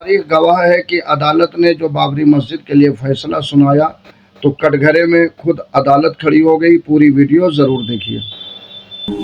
तारीख गवाह है कि अदालत ने जो बाबरी मस्जिद के लिए फैसला सुनाया तो कटघरे में खुद अदालत खड़ी हो गई। पूरी वीडियो ज़रूर देखिए।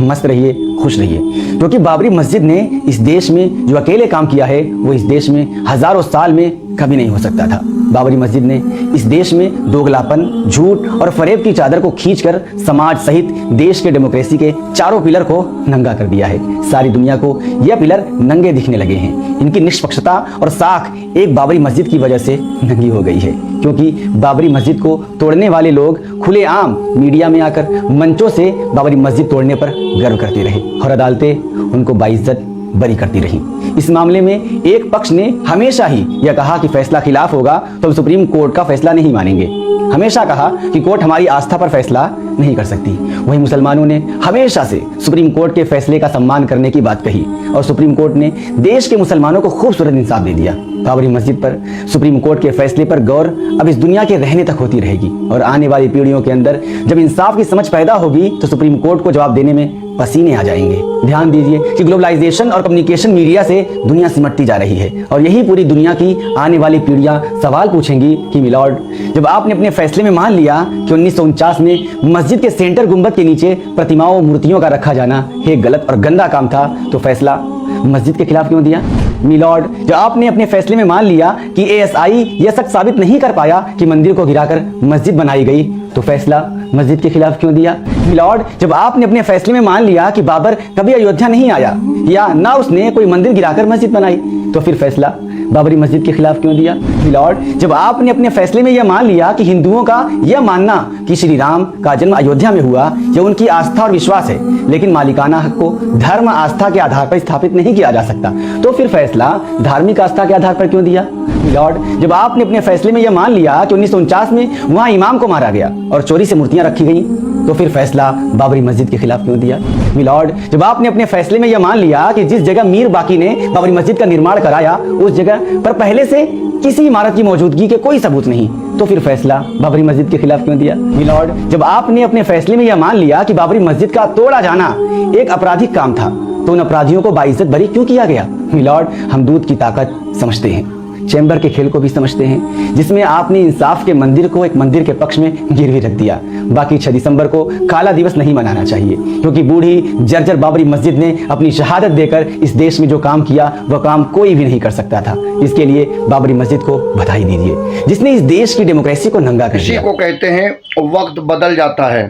मस्त रहिए, खुश रहिए, क्योंकि बाबरी मस्जिद ने इस देश में जो अकेले काम किया है वो इस देश में हजारों साल में कभी नहीं हो सकता था। बाबरी मस्जिद ने इस देश में दोगलापन, झूठ और फरेब की चादर को खींचकर समाज सहित देश के डेमोक्रेसी के चारों पिलर को नंगा कर दिया है। सारी दुनिया को यह पिलर नंगे दिखने लगे हैं। इनकी निष्पक्षता और साख एक बाबरी मस्जिद की वजह से नंगी हो गई है, क्योंकि बाबरी मस्जिद को तोड़ने वाले लोग खुलेआम मीडिया में आकर मंचों से बाबरी मस्जिद तोड़ने पर गर्व करते रहे और अदालतें उनको बाइज्जत बरी करती रही। इस मामले में एक पक्ष ने हमेशा ही यह कहा कि फैसला खिलाफ होगा तो हम सुप्रीम कोर्ट का फैसला नहीं मानेंगे। हमेशा कहा कि कोर्ट हमारी आस्था पर फैसला नहीं कर सकती। वहीं मुसलमानों ने हमेशा से सुप्रीम कोर्ट के फैसले का सम्मान करने की बात कही और सुप्रीम कोर्ट ने देश के मुसलमानों को खूबसूरत इंसाफ दे दिया। बाबरी मस्जिद पर सुप्रीम कोर्ट के फैसले पर गौर अब इस दुनिया के रहने तक होती रहेगी और आने वाली पीढ़ियों के अंदर जब इंसाफ की समझ पैदा होगी तो सुप्रीम कोर्ट को जवाब देने में पसीने आ जाएंगे। ध्यान दीजिए कि ग्लोबलाइजेशन और कम्युनिकेशन मीडिया से दुनिया सिमटती जा रही है और यही पूरी दुनिया की आने वाली पीढ़ियां सवाल पूछेंगी कि मिलॉर्ड, जब आपने अपने फैसले में मान लिया कि 1949 में मस्जिद के सेंटर गुंबद के नीचे प्रतिमाओं मूर्तियों का रखा जाना एक गलत और गंदा काम था, तो फैसला मस्जिद के खिलाफ क्यों दिया? मिलॉर्ड, जब आपने अपने फैसले में मान लिया कि एएसआई यह सच साबित नहीं कर पाया कि मंदिर को गिराकर मस्जिद बनाई गई, तो फैसला मस्जिद के खिलाफ क्यों दिया? मिलॉर्ड, जब आपने अपने फैसले में मान लिया कि बाबर कभी अयोध्या नहीं आया या ना उसने कोई मंदिर गिराकर मस्जिद बनाई, तो फिर फैसला बाबरी मस्जिद के खिलाफ क्यों दिया? मिलॉर्ड, जब आपने अपने फैसले में यह मान लिया कि हिंदुओं का यह मानना कि श्री राम का जन्म अयोध्या में हुआ यह उनकी आस्था और विश्वास है, लेकिन मालिकाना हक को धर्म आस्था के आधार पर स्थापित नहीं किया जा सकता, तो फिर फैसला धार्मिक आस्था के आधार पर क्यों दिया? मिलॉर्ड, जब आपने अपने फैसले में यह मान लिया कि 1949 में वहां इमाम को मारा गया और चोरी से मूर्तियां रखी गई, तो फिर फैसला बाबरी मस्जिद के खिलाफ क्यों दिया? मिलॉर्ड, जब आपने अपने फैसले में यह मान लिया कि जिस जगह मीर बाकी ने बाबरी मस्जिद का निर्माण कराया उस जगह पर पहले से किसी इमारत की मौजूदगी के कोई सबूत नहीं, तो फिर फैसला बाबरी मस्जिद के खिलाफ क्यों दिया? मिलॉर्ड, जब आपने अपने फैसले में यह मान लिया कि बाबरी मस्जिद का तोड़ा जाना एक आपराधिक काम था, तो उन अपराधियों को बाइज्जत बरी क्यों किया गया? मिलॉर्ड, हम दूध की ताकत समझते हैं, चैम्बर के खेल को भी समझते हैं, जिसमें आपने इंसाफ के मंदिर को एक मंदिर के पक्ष में गिरवी रख दिया। बाकी 6 दिसंबर को काला दिवस नहीं मनाना चाहिए, क्योंकि बूढ़ी जर्जर बाबरी मस्जिद ने अपनी शहादत देकर इस देश में जो काम किया वह काम कोई भी नहीं कर सकता था। इसके लिए बाबरी मस्जिद को बधाई दीजिए, जिसने इस देश की डेमोक्रेसी को नंगा कर दिया। इसी को कहते हैं वक्त बदल जाता है,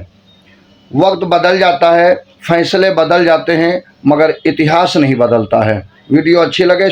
वक्त बदल जाता है, फैसले बदल जाते हैं, मगर इतिहास नहीं बदलता है। वीडियो अच्छी लगे